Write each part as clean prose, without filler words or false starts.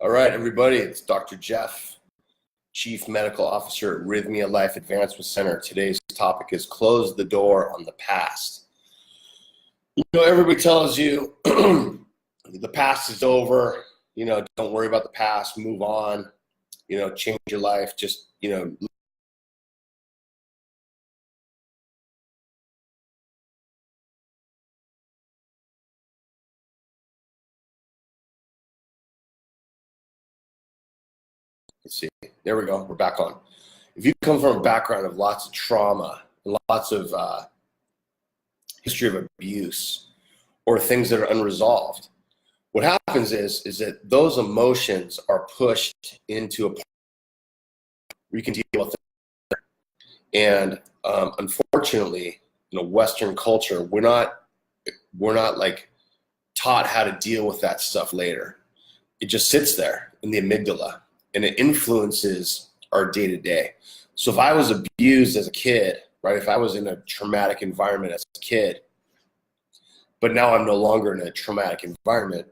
All right, everybody, it's Dr. Jeff, Chief Medical Officer at Rythmia Life Advancement Center. Today's topic is close the door on the past. You know, everybody tells you the past is over, don't worry about the past, move on, change your life, just, let's see, there we go, we're back on. If you come from a background of lots of trauma, lots of history of abuse, or things that are unresolved, what happens is that those emotions are pushed into a point where you can deal with it. And unfortunately, Western culture, we're not like taught how to deal with that stuff later. It just sits there in the amygdala, and it influences our day to day. So if I was abused as a kid, right? If I was in a traumatic environment as a kid, but now I'm no longer in a traumatic environment,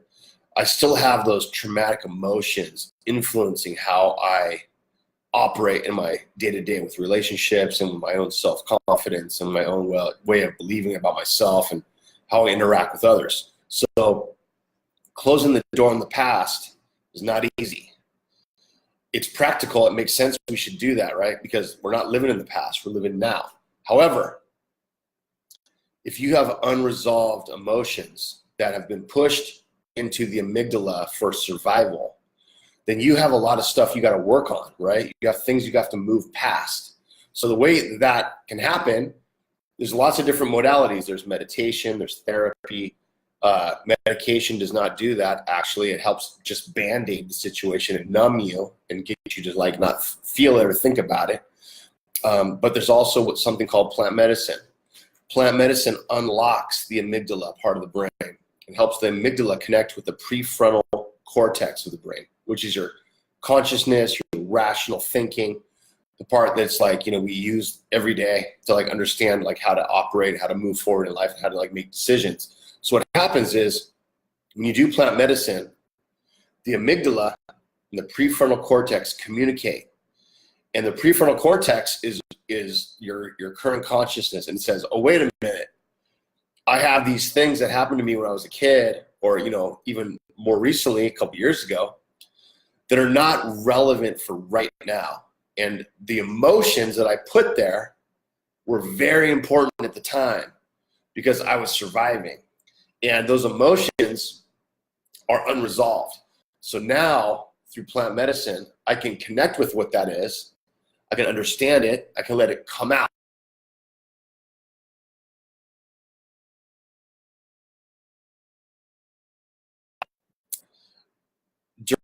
I still have those traumatic emotions influencing how I operate in my day-to-day with relationships and with my own self-confidence and my own way of believing about myself and how I interact with others. So closing the door on the past is not easy. It's practical. It makes sense we should do that, right? Because we're not living in the past. We're living now. However, if you have unresolved emotions that have been pushed into the amygdala for survival, then you have a lot of stuff you got to work on, right? You have things you have to move past. So the way that can happen, there's lots of different modalities. There's meditation, there's therapy. Medication does not do that. Actually, it helps just band-aid the situation and numb you and get you to like not feel it or think about it. But there's also something called plant medicine. Plant medicine unlocks the amygdala part of the brain. It helps the amygdala connect with the prefrontal cortex of the brain, which is your consciousness, your rational thinking, the part that's like, we use every day to like understand like how to operate, how to move forward in life, and how to like make decisions. So what happens is when you do plant medicine, the amygdala and the prefrontal cortex communicate. And the prefrontal cortex is your current consciousness, and it says, oh, wait a minute. I have these things that happened to me when I was a kid, or even more recently, a couple years ago, that are not relevant for right now. And the emotions that I put there were very important at the time because I was surviving. And those emotions are unresolved. So now, through plant medicine, I can connect with what that is. I can understand it. I can let it come out.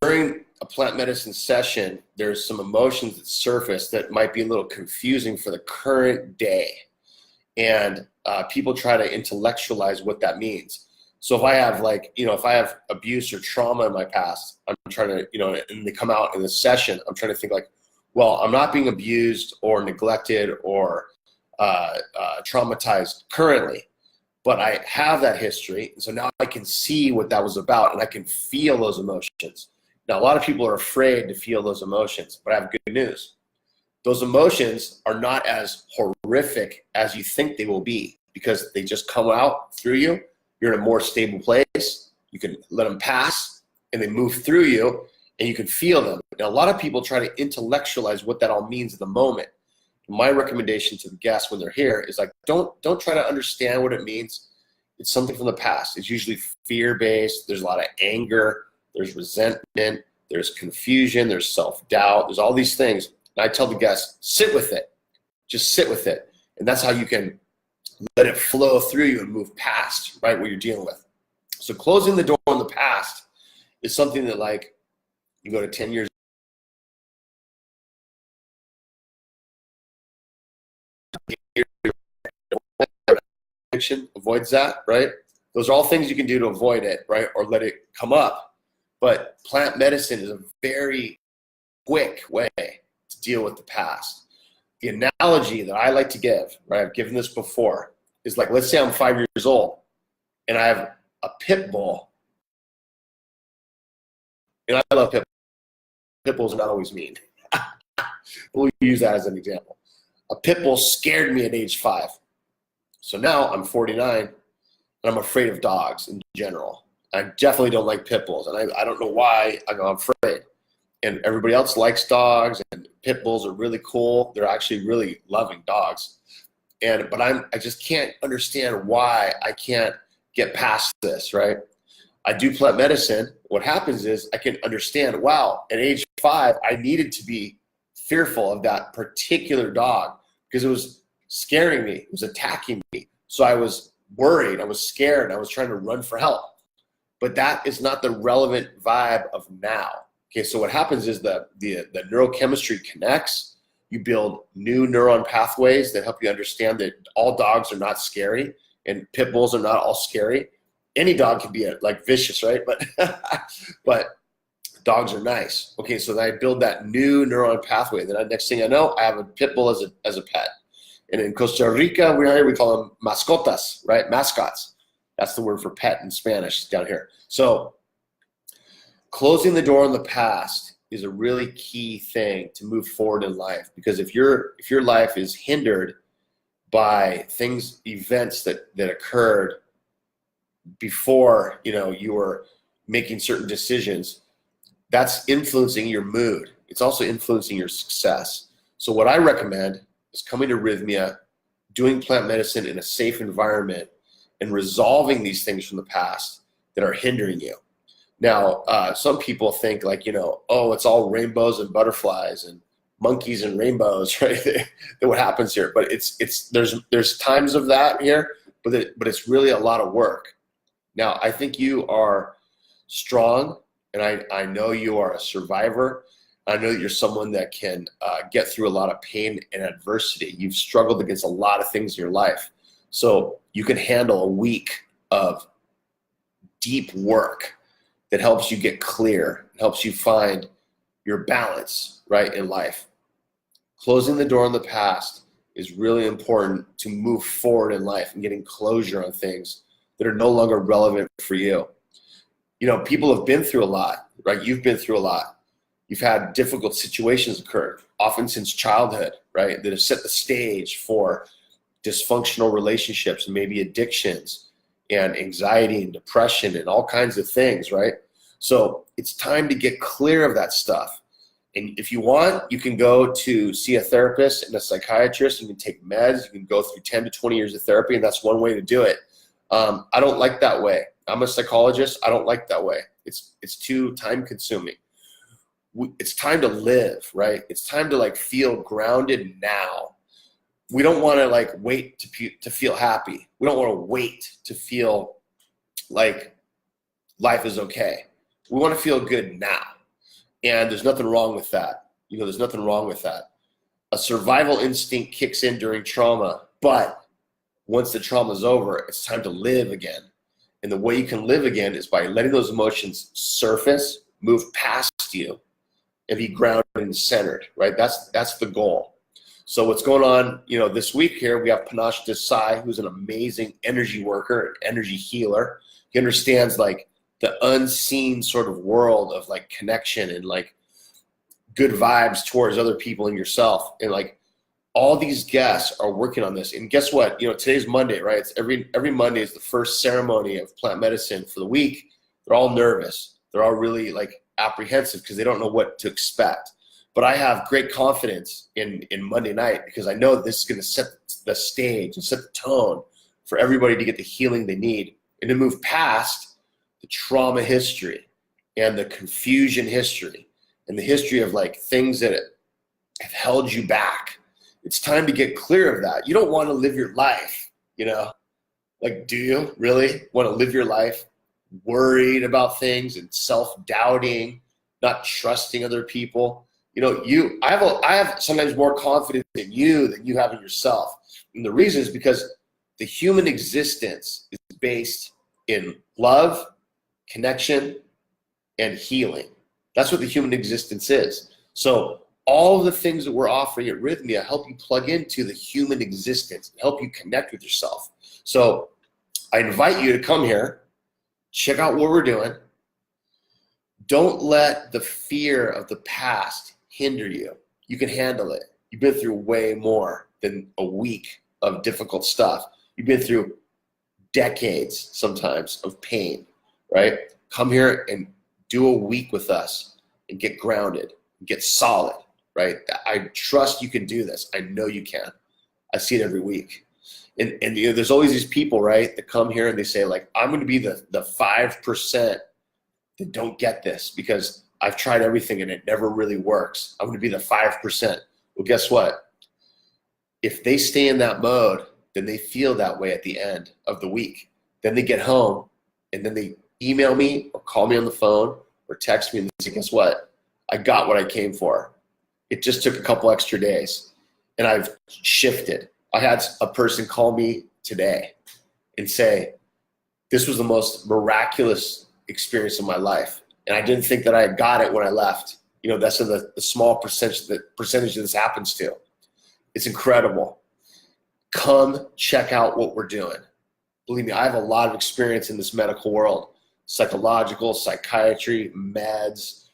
During a plant medicine session, there's some emotions that surface that might be a little confusing for the current day. And people try to intellectualize what that means. So if I have if I have abuse or trauma in my past, I'm trying to, and they come out in the session, I'm trying to think like, well, I'm not being abused or neglected or traumatized currently, but I have that history. And so now I can see what that was about and I can feel those emotions. Now, a lot of people are afraid to feel those emotions, but I have good news. Those emotions are not as horrific as you think they will be because they just come out through you. You're in a more stable place. You can let them pass and they move through you and you can feel them. Now, a lot of people try to intellectualize what that all means at the moment. My recommendation to the guests when they're here is like, don't try to understand what it means. It's something from the past. It's usually fear-based. There's a lot of anger. There's resentment. There's confusion. There's self-doubt. There's all these things. And I tell the guests, sit with it. Just sit with it. And that's how you can let it flow through you and move past, right, what you're dealing with. So closing the door on the past is something that like you go to 10 years avoids that, right? Those are all things you can do to avoid it, right? Or let it come up. But plant medicine is a very quick way to deal with the past. The analogy that I like to give, right, I've given this before, is like, let's say I'm 5 years old and I have a pit bull. And I love pit pit bulls are not always mean. We'll use that as an example. A pit bull scared me at age 5. So now I'm 49 and I'm afraid of dogs in general. I definitely don't like pit bulls, and I don't know why I'm afraid. And everybody else likes dogs, and pit bulls are really cool. They're actually really loving dogs. But I just can't understand why I can't get past this, right? I do plant medicine. What happens is I can understand, wow, at age 5, I needed to be fearful of that particular dog because it was scaring me. It was attacking me. So I was worried. I was scared. I was trying to run for help. But that is not the relevant vibe of now. Okay, so what happens is the neurochemistry connects. You build new neuron pathways that help you understand that all dogs are not scary and pit bulls are not all scary. Any dog can be like vicious, right? But dogs are nice. Okay, so then I build that new neuron pathway. Then next thing I know, I have a pit bull as a pet. And in Costa Rica, we call them mascotas, right? Mascots. That's the word for pet in Spanish down here. So closing the door on the past is a really key thing to move forward in life, because if your life is hindered by events that occurred before you were making certain decisions, that's influencing your mood. It's also influencing your success. So what I recommend is coming to Rythmia, doing plant medicine in a safe environment, and resolving these things from the past that are hindering you. Now, some people think like, oh, it's all rainbows and butterflies and monkeys and rainbows, right? That what happens here. But there's times of that here, but it's really a lot of work. Now, I think you are strong, and I know you are a survivor. I know that you're someone that can get through a lot of pain and adversity. You've struggled against a lot of things in your life. So you can handle a week of deep work that helps you get clear, helps you find your balance, right, in life. Closing the door on the past is really important to move forward in life and getting closure on things that are no longer relevant for you. People have been through a lot, right? You've been through a lot. You've had difficult situations occur, often since childhood, right, that have set the stage for dysfunctional relationships and maybe addictions and anxiety and depression and all kinds of things, right? So it's time to get clear of that stuff. And if you want, you can go to see a therapist and a psychiatrist. You can take meds. You can go through 10 to 20 years of therapy, and that's one way to do it. I don't like that way. I'm a psychologist. I don't like that way. It's too time consuming. It's time to live, right? It's time to feel grounded now. We don't want to wait to feel happy. We don't want to wait to feel like life is okay. We want to feel good now. And there's nothing wrong with that. There's nothing wrong with that. A survival instinct kicks in during trauma, but once the trauma is over, it's time to live again. And the way you can live again is by letting those emotions surface, move past you, and be grounded and centered, right? That's the goal. So what's going on, this week here, we have Panache Desai, who's an amazing energy worker, energy healer. He understands the unseen sort of world of connection and good vibes towards other people and yourself. And all these guests are working on this. And guess what? Today's Monday, right? It's every Monday is the first ceremony of plant medicine for the week. They're all nervous. They're all really apprehensive because they don't know what to expect. But I have great confidence in Monday night because I know this is going to set the stage and set the tone for everybody to get the healing they need and to move past the trauma history and the confusion history and the history of things that have held you back. It's time to get clear of that. You don't want to live your life, do you really want to live your life worried about things and self-doubting, not trusting other people? I have sometimes more confidence in you than you have in yourself. And the reason is because the human existence is based in love, connection, and healing. That's what the human existence is. So all of the things that we're offering at Rythmia help you plug into the human existence, help you connect with yourself. So I invite you to come here, check out what we're doing, Don't let the fear of the past hinder you. You can handle it. You've been through way more than a week of difficult stuff. You've been through decades sometimes of pain, right? Come here and do a week with us and get grounded, get solid, right? I trust you can do this. I know you can. I see it every week. And you know, there's always these people, right, that come here and they say, like, I'm going to be the 5% that don't get this because I've tried everything and it never really works. I'm going to be the 5%. Well, guess what? If they stay in that mode, then they feel that way at the end of the week. Then they get home and then they email me or call me on the phone or text me and say, guess what? I got what I came for. It just took a couple extra days and I've shifted. I had a person call me today and say, this was the most miraculous experience of my life. And I didn't think that I had got it when I left. You know, that's the small percentage that this happens to. It's incredible. Come check out what we're doing. Believe me, I have a lot of experience in this medical world, psychological, psychiatry, meds,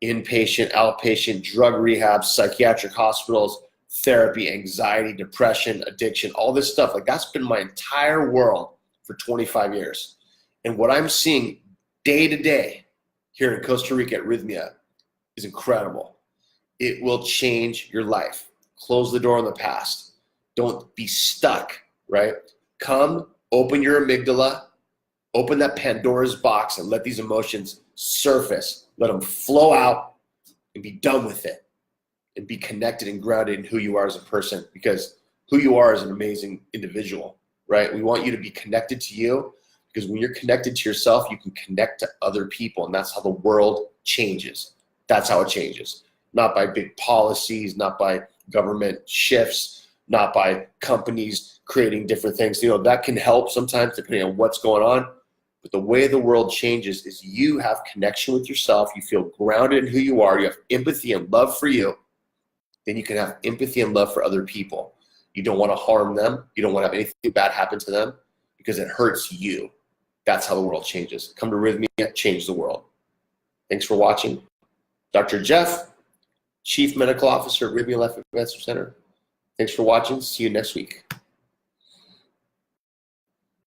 inpatient, outpatient, drug rehab, psychiatric hospitals, therapy, anxiety, depression, addiction, all this stuff. Like, that's been my entire world for 25 years. And what I'm seeing day to day here in Costa Rica at Rythmia is incredible. It will change your life. Close the door on the past. Don't be stuck, right? Come, open your amygdala, open that Pandora's box and let these emotions surface. Let them flow out and be done with it and be connected and grounded in who you are as a person, because who you are is an amazing individual, right? We want you to be connected to you, because when you're connected to yourself, you can connect to other people, and that's how the world changes. That's how it changes. Not by big policies, not by government shifts, not by companies creating different things. You know, that can help sometimes depending on what's going on. But the way the world changes is you have connection with yourself. You feel grounded in who you are. You have empathy and love for you. Then you can have empathy and love for other people. You don't want to harm them. You don't want to have anything bad happen to them because it hurts you. That's how the world changes. Come to Rythmia, change the world. Thanks for watching. Dr. Jeff, Chief Medical Officer at Rythmia Life Advancement Center. Thanks for watching. See you next week.